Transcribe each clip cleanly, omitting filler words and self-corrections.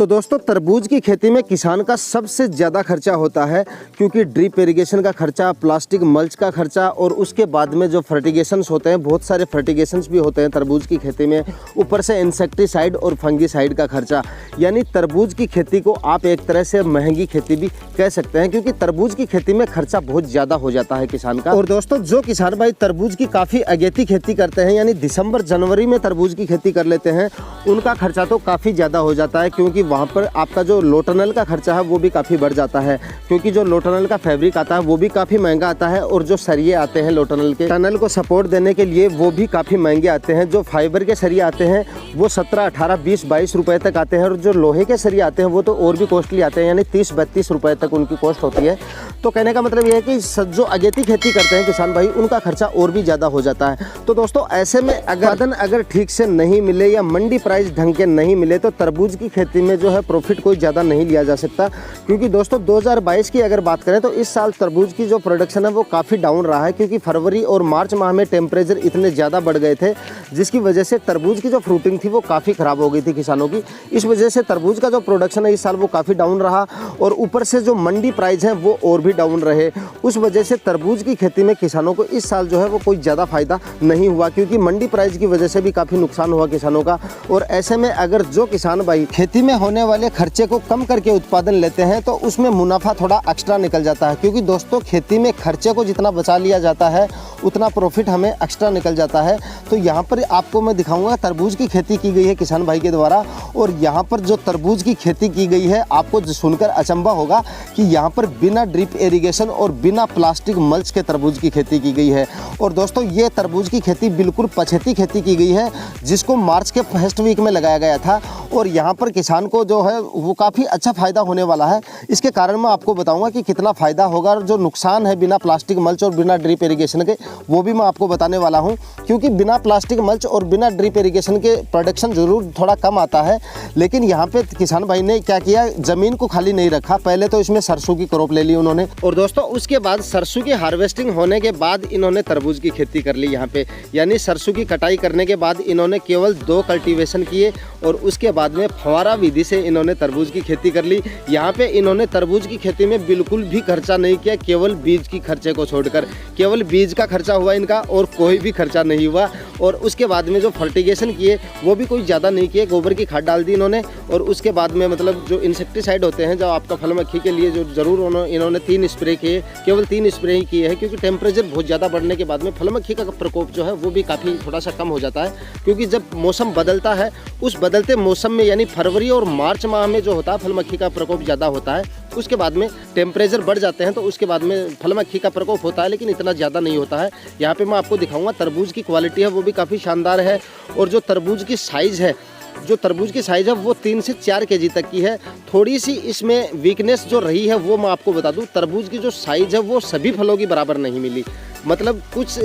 तो दोस्तों तरबूज की खेती में किसान का सबसे ज़्यादा खर्चा होता है, क्योंकि ड्रिप इरिगेशन का खर्चा, प्लास्टिक मल्च का खर्चा और उसके बाद में जो फर्टिगेशंस होते हैं, बहुत सारे फर्टिगेशंस भी होते हैं तरबूज की खेती में, ऊपर से इंसेक्टिसाइड और फंगीसाइड का खर्चा। यानी तरबूज की खेती को आप एक तरह से महंगी खेती भी कह सकते हैं, क्योंकि तरबूज की खेती में खर्चा बहुत ज़्यादा हो जाता है किसान का। और दोस्तों जो किसान भाई तरबूज की काफ़ी अगेती खेती करते हैं, यानी दिसंबर जनवरी में तरबूज की खेती कर लेते हैं, उनका खर्चा तो काफ़ी ज़्यादा हो जाता है, क्योंकि वहाँ पर आपका जो लोटनल का खर्चा है वो भी काफ़ी बढ़ जाता है, क्योंकि जो लोटनल का फैब्रिक आता है वो भी काफ़ी महंगा आता है, और जो सरिये आते हैं लोटनल के टनल को सपोर्ट देने के लिए वो भी काफ़ी महंगे आते हैं। जो फाइबर के सरिये आते हैं वो 17, 18, 20, 22 रुपये तक आते हैं, और जो लोहे के सरिये आते हैं वो तो और भी कॉस्टली आते हैं, यानी 30, 32 रुपये तक उनकी कॉस्ट होती है। तो कहने का मतलब ये है कि जो अगेती खेती करते हैं किसान भाई, उनका खर्चा और भी ज़्यादा हो जाता है। तो दोस्तों ऐसे में अगर ठीक से नहीं मिले या मंडी प्राइस ढंग के नहीं मिले तो तरबूज की खेती में जो है प्रॉफिट कोई ज़्यादा नहीं लिया जा सकता। क्योंकि दोस्तों 2022 की अगर बात करें तो इस साल तरबूज की जो प्रोडक्शन है वो काफ़ी डाउन रहा है, क्योंकि फरवरी और मार्च माह में टेम्परेचर इतने ज़्यादा बढ़ गए थे, जिसकी वजह से तरबूज की जो फ्रूटिंग थी वो काफ़ी ख़राब हो गई थी किसानों की। इस वजह से तरबूज का जो प्रोडक्शन है इस साल वो काफ़ी डाउन रहा, और ऊपर से जो मंडी प्राइस है वो और भी डाउन रहे। उस वजह से तरबूज की खेती में किसानों को इस साल जो है वो कोई ज़्यादा फायदा नहीं हुआ, क्योंकि मंडी प्राइस की वजह से भी काफ़ी नुकसान हुआ किसानों का। और ऐसे में अगर जो किसान भाई खेती में होने वाले खर्चे को कम करके उत्पादन लेते हैं तो उसमें मुनाफा थोड़ा एक्स्ट्रा निकल जाता है, क्योंकि दोस्तों खेती में खर्चे को जितना बचा लिया जाता है उतना प्रॉफिट हमें एक्स्ट्रा निकल जाता है। तो यहाँ पर आपको मैं दिखाऊंगा तरबूज की खेती की गई है किसान भाई के द्वारा, और यहाँ पर जो तरबूज की खेती की गई है आपको सुनकर अचंभा होगा कि यहाँ पर बिना ड्रिप इरिगेशन और बिना प्लास्टिक मल्च के तरबूज की खेती की गई है। और दोस्तों ये तरबूज की खेती बिल्कुल पछेती खेती की गई है, जिसको मार्च के फर्स्ट वीक में लगाया गया था, और यहाँ पर किसान को जो है वो काफ़ी अच्छा फ़ायदा होने वाला है। इसके कारण मैं आपको बताऊंगा कि कितना फ़ायदा होगा, और जो नुकसान है बिना प्लास्टिक मल्च और बिना ड्रिप इरिगेशन के वो भी मैं आपको बताने वाला हूँ। क्योंकि बिना प्लास्टिक मल्च और बिना ड्रिप इरिगेशन के प्रोडक्शन ज़रूर थोड़ा कम आता है, लेकिन यहाँ पे किसान भाई ने क्या किया, ज़मीन को खाली नहीं रखा, पहले तो इसमें सरसों की क्रॉप ले ली उन्होंने, और दोस्तों उसके बाद सरसों की हार्वेस्टिंग होने के बाद इन्होंने तरबूज की खेती कर ली यहाँ पे। यानी सरसों की कटाई करने के बाद इन्होंने केवल 2 कल्टीवेशन किए, और उसके बाद में फव्वारा विधि से इन्होंने तरबूज की खेती कर ली। यहाँ पे इन्होंने तरबूज की खेती में बिल्कुल भी खर्चा नहीं किया, केवल बीज की खर्चे को छोड़कर केवल बीज का खर्चा हुआ इनका, और कोई भी खर्चा नहीं हुआ। और उसके बाद में जो फर्टिगेशन किए वो भी कोई ज़्यादा नहीं किए, गोबर की खाद डाल दी इन्होंने, और उसके बाद में मतलब जो इंसेक्टिसाइड होते हैं जो आपका फल मक्खी के लिए जो ज़रूर इन्होंने 3 स्प्रे किए, केवल 3 स्प्रे ही किए हैं, क्योंकि टेम्परेचर बहुत ज़्यादा बढ़ने के बाद में फल मक्खी का प्रकोप जो है वो भी काफ़ी थोड़ा सा कम हो जाता है। क्योंकि जब मौसम बदलता है, उस बदलते मौसम में यानी फरवरी और मार्च माह में जो होता है फल मक्खी का प्रकोप ज़्यादा होता है, उसके बाद में टेम्परेचर बढ़ जाते हैं, तो उसके बाद में फल मक्खी का प्रकोप होता है, लेकिन इतना ज़्यादा नहीं होता है। यहाँ पे मैं आपको दिखाऊंगा तरबूज की क्वालिटी है वो भी काफ़ी शानदार है, और जो तरबूज की साइज़ है, जो तरबूज की साइज़ है वो 3 से 4 केजी तक की है। थोड़ी सी इसमें वीकनेस जो रही है वो मैं आपको बता दूं, तरबूज की जो साइज़ है वो सभी फलों की बराबर नहीं मिली। मतलब कुछ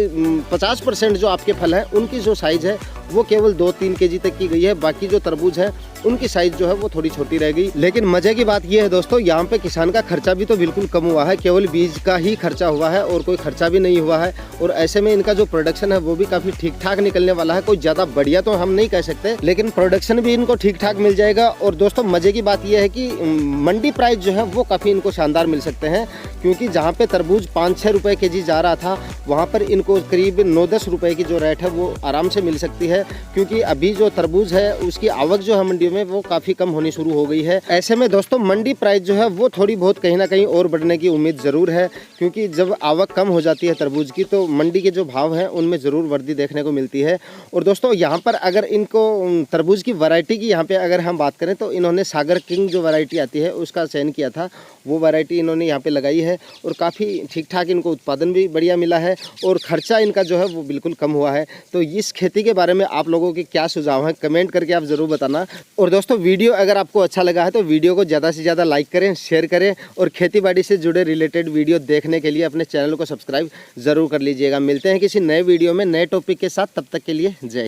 50% जो आपके फल हैं उनकी जो साइज़ है वो केवल 2-3 केजी तक की गई है, बाकी जो तरबूज है उनकी साइज़ जो है वो थोड़ी छोटी रह गई। लेकिन मज़े की बात ये है दोस्तों, यहाँ पे किसान का खर्चा भी तो बिल्कुल कम हुआ है, केवल बीज का ही खर्चा हुआ है और कोई खर्चा भी नहीं हुआ है। और ऐसे में इनका जो प्रोडक्शन है वो भी काफ़ी ठीक ठाक निकलने वाला है। कोई ज़्यादा बढ़िया तो हम नहीं कह सकते, लेकिन प्रोडक्शन भी इनको ठीक ठाक मिल जाएगा। और दोस्तों मज़े की बात यह है कि मंडी प्राइस जो है वो काफ़ी इनको शानदार मिल सकते हैं, क्योंकि जहाँ पे तरबूज 5-6 रुपये केजी जा रहा था, वहाँ पर इनको करीब 9-10 रुपये की जो रेट है वो आराम से मिल सकती है। क्योंकि अभी जो तरबूज है उसकी आवक जो है मंडी में वो काफ़ी कम होनी शुरू हो गई है। ऐसे में दोस्तों मंडी प्राइस जो है वो थोड़ी बहुत कहीं ना कहीं और बढ़ने की उम्मीद ज़रूर है, क्योंकि जब आवक कम हो जाती है तरबूज की तो मंडी के जो भाव हैं उनमें ज़रूर वृद्धि देखने को मिलती है। और दोस्तों यहाँ पर अगर इनको तरबूज की वैरायटी की यहाँ पे अगर हम बात करें तो इन्होंने सागर किंग जो वैरायटी आती है उसका चयन किया था, वो वैरायटी इन्होंने यहाँ पे लगाई है, और काफ़ी ठीक ठाक इनको उत्पादन भी बढ़िया मिला है, और ख़र्चा इनका जो है वो बिल्कुल कम हुआ है। तो इस खेती के बारे में आप लोगों के क्या सुझाव हैं कमेंट करके आप ज़रूर बताना। और दोस्तों वीडियो अगर आपको अच्छा लगा है तो वीडियो को ज़्यादा से ज़्यादा लाइक करें, शेयर करें, और खेतीबाड़ी से जुड़े रिलेटेड वीडियो देखने के लिए अपने चैनल को सब्सक्राइब ज़रूर कर लीजिएगा। मिलते हैं किसी नए वीडियो में नए टॉपिक के साथ, तब तक के लिए जय हिंद।